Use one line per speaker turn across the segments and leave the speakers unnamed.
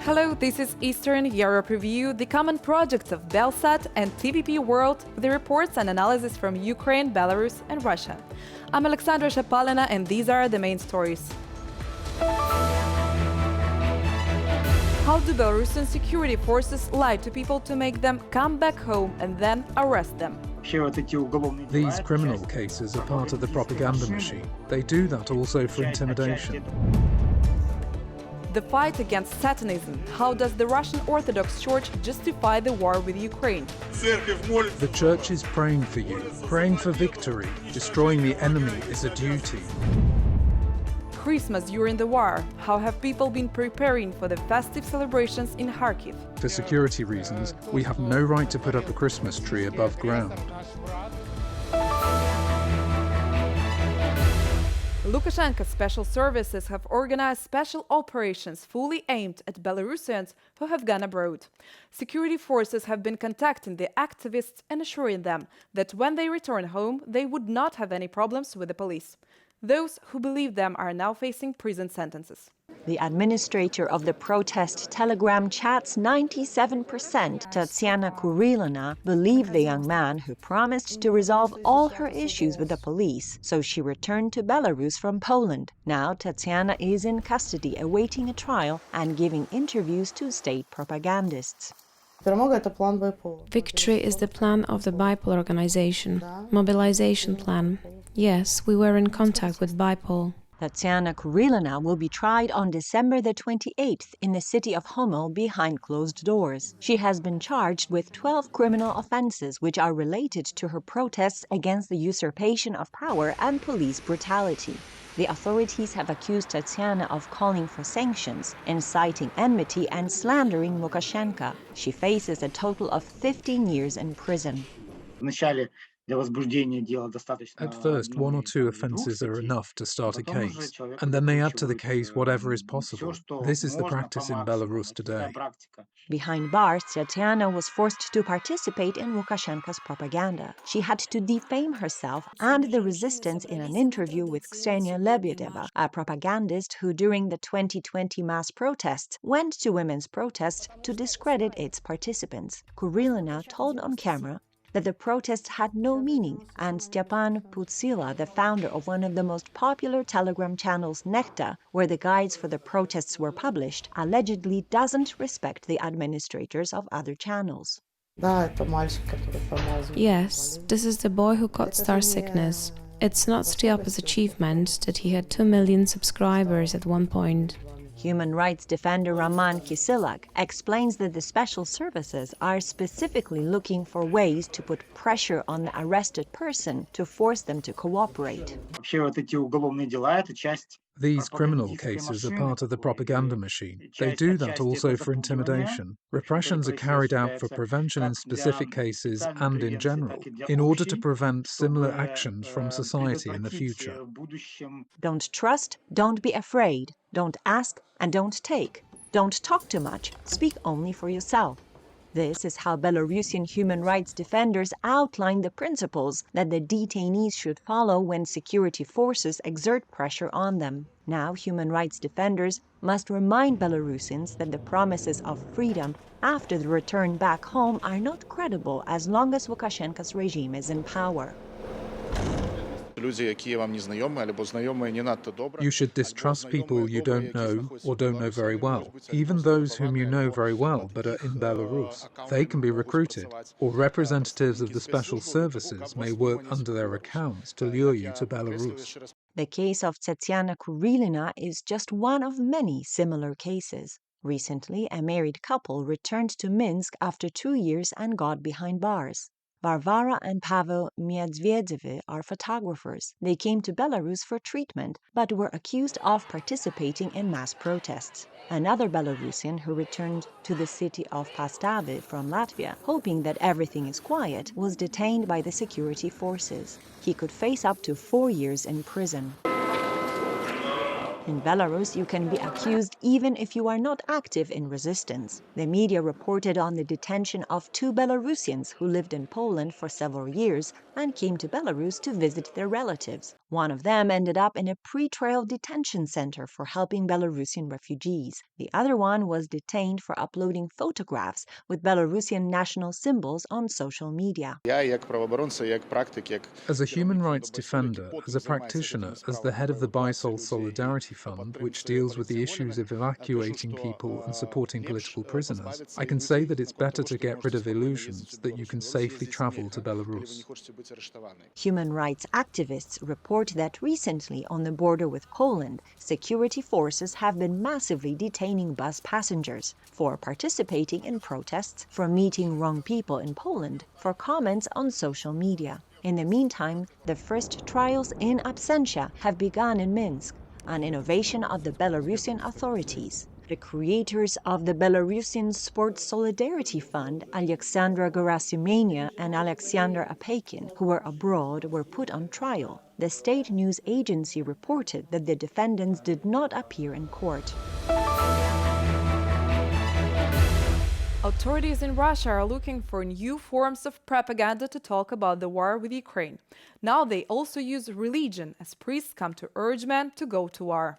Hello, this is Eastern Europe Review, the common projects of Belsat and TVP World, the reports and analysis from Ukraine, Belarus and Russia. I'm Alexandra Shapalina and these are the main stories. How do Belarusian security forces lie to people to make them come back home and then arrest them?
These criminal cases are part of the propaganda machine. They do that also for intimidation.
The fight against Satanism. How does the Russian Orthodox Church justify the war with Ukraine?
The Church is praying for you, praying for victory. Destroying the enemy is a duty.
Christmas during the war. How have people been preparing for the festive celebrations in Kharkiv?
For security reasons, we have no right to put up a Christmas tree above ground.
Lukashenka's special services have organized special operations fully aimed at Belarusians who have gone abroad. Security forces have been contacting the activists and assuring them that when they return home, they would not have any problems with the police. Those who believe them are now facing prison sentences.
The administrator of the protest Telegram chats 97%, Tatiana Kurilina, believed the young man who promised to resolve all her issues with the police, so she returned to Belarus from Poland. Now Tatiana is in custody awaiting a trial and giving interviews to state propagandists.
Victory is the plan of the BIPOL organization, mobilization plan. Yes, we were in contact with BIPOL.
Tatiana Kurilina will be tried on December the 28th in the city of Homel behind closed doors. She has been charged with 12 criminal offenses which are related to her protests against the usurpation of power and police brutality. The authorities have accused Tatiana of calling for sanctions, inciting enmity and slandering Lukashenka. She faces a total of 15 years in prison.
At first, one or two offences are enough to start a case, and then they add to the case whatever is possible. This is the practice in Belarus today.
Behind bars, Tatiana was forced to participate in Lukashenka's propaganda. She had to defame herself and the resistance in an interview with Ksenia Lebedeva, a propagandist who during the 2020 mass protests went to women's protests to discredit its participants. Kurilina told on camera that the protests had no meaning, and Stepan Putsila, the founder of one of the most popular Telegram channels, Nekta, where the guides for the protests were published, allegedly doesn't respect the administrators of other channels.
Yes, this is the boy who caught star sickness. It's not Stiapa's achievement that he had 2 million subscribers at one point.
Human rights defender Roman Kisilak explains that the special services are specifically looking for ways to put pressure on the arrested person to force them to cooperate.
These criminal cases are part of the propaganda machine. They do that also for intimidation. Repressions are carried out for prevention in specific cases and in general, in order to prevent similar actions from society in the future.
Don't trust, don't be afraid. Don't ask and don't take. Don't talk too much. Speak only for yourself. This is how Belarusian human rights defenders outline the principles that the detainees should follow when security forces exert pressure on them. Now, human rights defenders must remind Belarusians that the promises of freedom after the return back home are not credible as long as Lukashenka's regime is in power.
You should distrust people you don't know or don't know very well, even those whom you know very well but are in Belarus. They can be recruited, or representatives of the special services may work under their accounts to lure you to Belarus.
The case of Tatiana Kurilina is just one of many similar cases. Recently, a married couple returned to Minsk after 2 years and got behind bars. Varvara and Pavel Miedzvedevy are photographers. They came to Belarus for treatment, but were accused of participating in mass protests. Another Belarusian who returned to the city of Pastavi from Latvia, hoping that everything is quiet, was detained by the security forces. He could face up to 4 years in prison. In Belarus, you can be accused even if you are not active in resistance. The media reported on the detention of 2 Belarusians who lived in Poland for several years and came to Belarus to visit their relatives. One of them ended up in a pre-trial detention center for helping Belarusian refugees. The other one was detained for uploading photographs with Belarusian national symbols on social media.
As a human rights defender, as a practitioner, as the head of the Belsat Solidarity Fund, which deals with the issues of evacuating people and supporting political prisoners, I can say that it's better to get rid of illusions that you can safely travel to Belarus.
Human rights activists report that recently on the border with Poland, security forces have been massively detaining bus passengers for participating in protests, for meeting wrong people in Poland, for comments on social media. In the meantime, the first trials in absentia have begun in Minsk, an innovation of the Belarusian authorities. The creators of the Belarusian Sports Solidarity Fund, Alexandra Gerasimania and Alexander Apeikin, who were abroad, were put on trial. The state news agency reported that the defendants did not appear in court.
Authorities in Russia are looking for new forms of propaganda to talk about the war with Ukraine. Now they also use religion as priests come to urge men to go to war.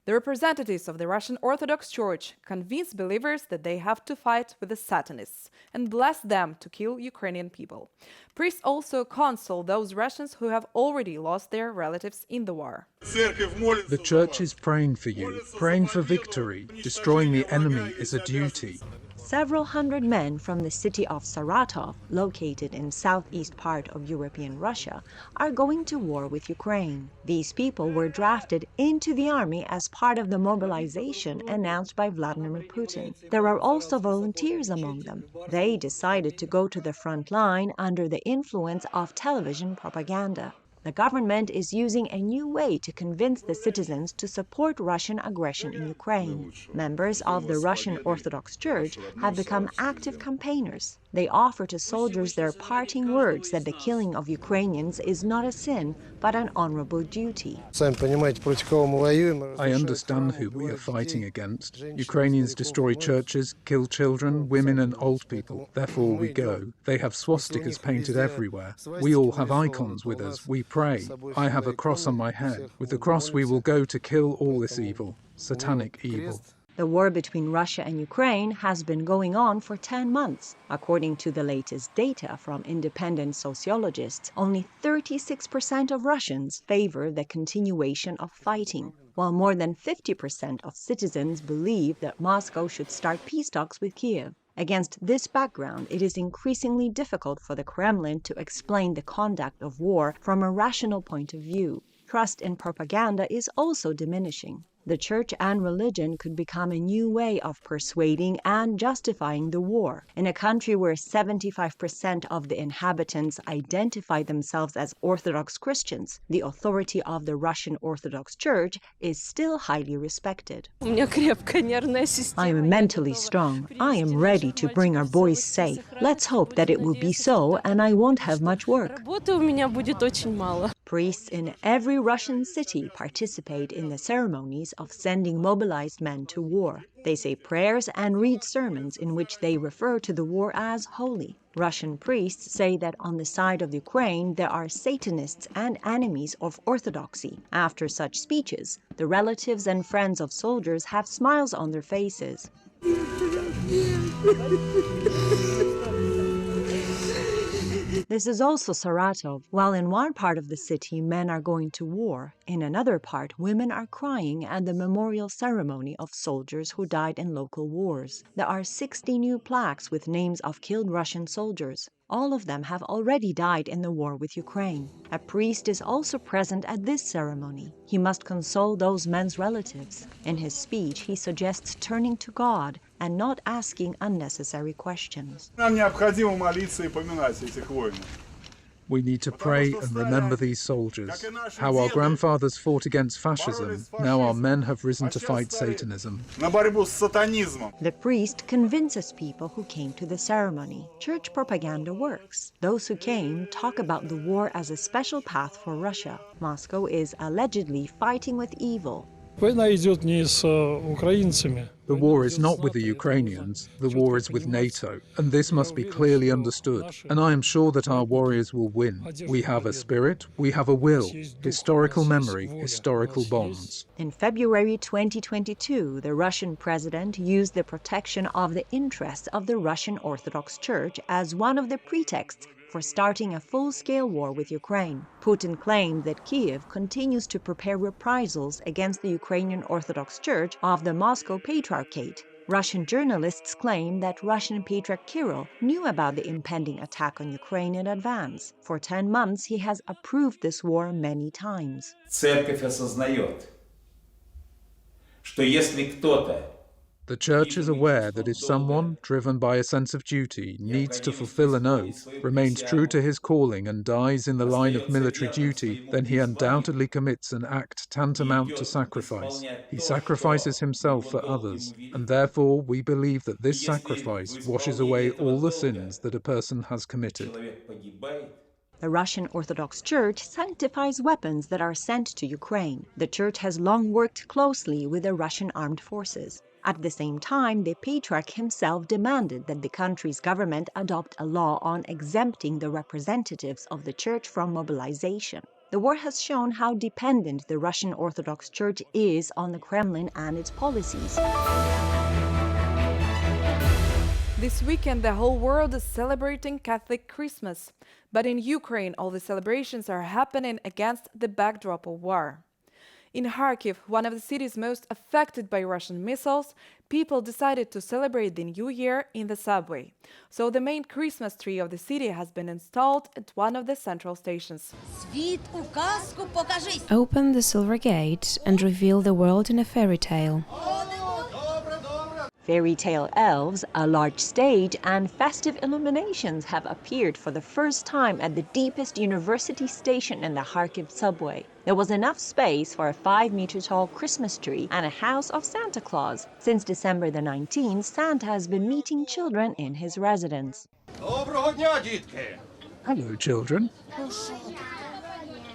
The representatives of the Russian Orthodox Church convince believers that they have to fight with the Satanists and bless them to kill Ukrainian people. Priests also console those Russians who have already lost their relatives in the war.
The Church is praying for you, praying for victory. Destroying the enemy is a duty.
Several hundred men from the city of Saratov, located in southeast part of European Russia, are going to war with Ukraine. These people were drafted into the army as part of the mobilization announced by Vladimir Putin. There are also volunteers among them. They decided to go to the front line under the influence of television propaganda. The government is using a new way to convince the citizens to support Russian aggression in Ukraine. Members of the Russian Orthodox Church have become active campaigners. They offer to soldiers their parting words that the killing of Ukrainians is not a sin, but an honorable duty.
I understand who we are fighting against. Ukrainians destroy churches, kill children, women and old people. Therefore we go. They have swastikas painted everywhere. We all have icons with us. We pray. I have a cross on my head. With the cross we will go to kill all this evil, satanic evil.
The war between Russia and Ukraine has been going on for 10 months. According to the latest data from independent sociologists, only 36% of Russians favor the continuation of fighting, while more than 50% of citizens believe that Moscow should start peace talks with Kiev. Against this background, it is increasingly difficult for the Kremlin to explain the conduct of war from a rational point of view. Trust in propaganda is also diminishing. The church and religion could become a new way of persuading and justifying the war. In a country where 75% of the inhabitants identify themselves as Orthodox Christians, the authority of the Russian Orthodox Church is still highly respected. I am mentally strong. I am ready to bring our boys safe. Let's hope that it will be so and I won't have much work. Priests in every Russian city participate in the ceremonies of sending mobilized men to war. They say prayers and read sermons in which they refer to the war as holy. Russian priests say that on the side of Ukraine there are Satanists and enemies of orthodoxy. After such speeches, the relatives and friends of soldiers have smiles on their faces. This is also Saratov. While in one part of the city men are going to war, in another part women are crying at the memorial ceremony of soldiers who died in local wars. There are 60 new plaques with names of killed Russian soldiers. All of them have already died in the war with Ukraine. A priest is also present at this ceremony. He must console those men's relatives. In his speech, he suggests turning to God and not asking unnecessary questions.
We need to pray and remember these soldiers. How our grandfathers fought against fascism, now our men have risen to fight Satanism.
The priest convinces people who came to the ceremony. Church propaganda works. Those who came talk about the war as a special path for Russia. Moscow is allegedly fighting with evil.
Война идет не с украинцами.
The war is not with the Ukrainians, the war is with NATO, and this must be clearly understood. And I am sure that our warriors will win. We have a spirit, we have a will, historical memory, historical bonds.
In February 2022, the Russian president used the protection of the interests of the Russian Orthodox Church as one of the pretexts for starting a full-scale war with Ukraine. Putin claimed that Kiev continues to prepare reprisals against the Ukrainian Orthodox Church of the Moscow Patriarchate. Russian journalists claim that Russian Patriarch Kirill knew about the impending attack on Ukraine in advance. For 10 months, he has approved this war many times.
Церковь осознает, что если кто-то
The Church is aware that if someone, driven by a sense of duty, needs to fulfill an oath, remains true to his calling and dies in the line of military duty, then he undoubtedly commits an act tantamount to sacrifice. He sacrifices himself for others, and therefore we believe that this sacrifice washes away all the sins that a person has committed.
The Russian Orthodox Church sanctifies weapons that are sent to Ukraine. The Church has long worked closely with the Russian armed forces. At the same time, the Patriarch himself demanded that the country's government adopt a law on exempting the representatives of the Church from mobilization. The war has shown how dependent the Russian Orthodox Church is on the Kremlin and its policies.
This weekend, the whole world is celebrating Catholic Christmas. But in Ukraine, all the celebrations are happening against the backdrop of war. In Kharkiv, one of the cities most affected by Russian missiles, people decided to celebrate the New Year in the subway. So the main Christmas tree of the city has been installed at one of the central stations.
Open the silver gate and reveal the world in a fairy tale.
Fairy tale elves, a large stage, and festive illuminations have appeared for the first time at the deepest university station in the Kharkiv subway. There was enough space for a 5-meter-tall Christmas tree and a house of Santa Claus. Since December the 19th, Santa has been meeting children in his residence.
Доброго дня, дітки!
Hello, children.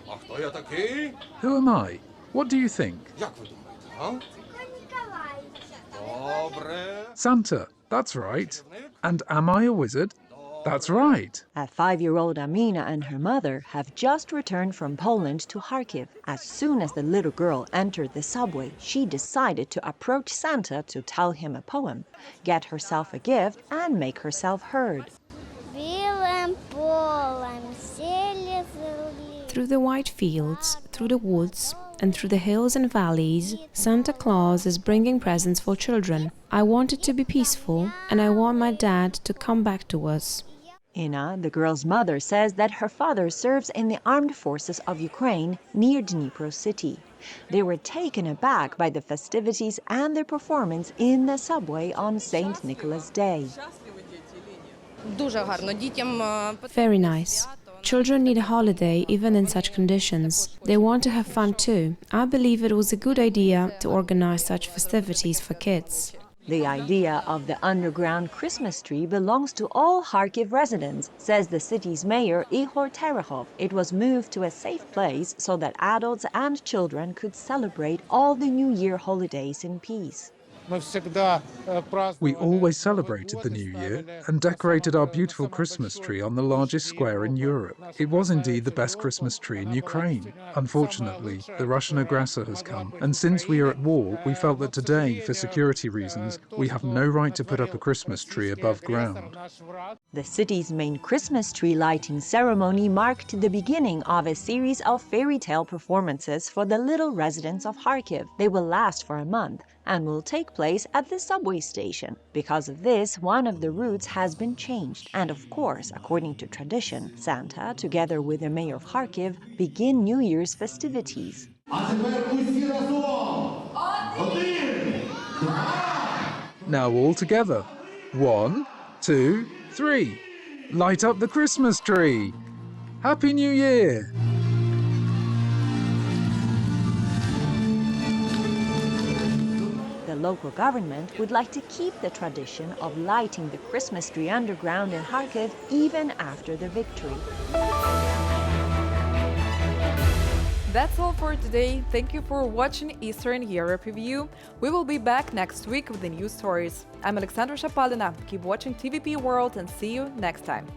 А хто я такий?
Who am I? What do you think?
Як ви думаєте, а? Добре.
Santa, that's right. And am I a wizard? That's right.
A 5-year-old Amina and her mother have just returned from Poland to Kharkiv. As soon as the little girl entered the subway, she decided to approach Santa to tell him a poem, get herself a gift, and make herself heard.
Through the white fields, through the woods, and through the hills and valleys, Santa Claus is bringing presents for children. I want it to be peaceful, and I want my dad to come back to us.
Inna, the girl's mother, says that her father serves in the armed forces of Ukraine near Dnipro city. They were taken aback by the festivities and their performance in the subway on St. Nicholas Day.
Very nice. Children need a holiday even in such conditions. They want to have fun too. I believe it was a good idea to organize such festivities for kids.
The idea of the underground Christmas tree belongs to all Kharkiv residents, says the city's mayor Ihor Terehov. It was moved to a safe place so that adults and children could celebrate all the New Year holidays in peace.
We always celebrated the New Year and decorated our beautiful Christmas tree on the largest square in Europe. It was indeed the best Christmas tree in Ukraine. Unfortunately, the Russian aggressor has come, and since we are at war, we felt that today, for security reasons, we have no right to put up a Christmas tree above ground.
The city's main Christmas tree lighting ceremony marked the beginning of a series of fairy tale performances for the little residents of Kharkiv. They will last for a month and will take place at the subway station. Because of this, one of the routes has been changed. And of course, according to tradition, Santa, together with the mayor of Kharkiv, begin New Year's festivities.
Now all together. 1, 2, 3. Light up the Christmas tree. Happy New Year!
The local government would like to keep the tradition of lighting the Christmas tree underground in Kharkiv even after the victory.
That's all for today. Thank you for watching Eastern Europe Review. We will be back next week with the news stories. I'm Alexandra Shapalina. Keep watching TVP World and see you next time.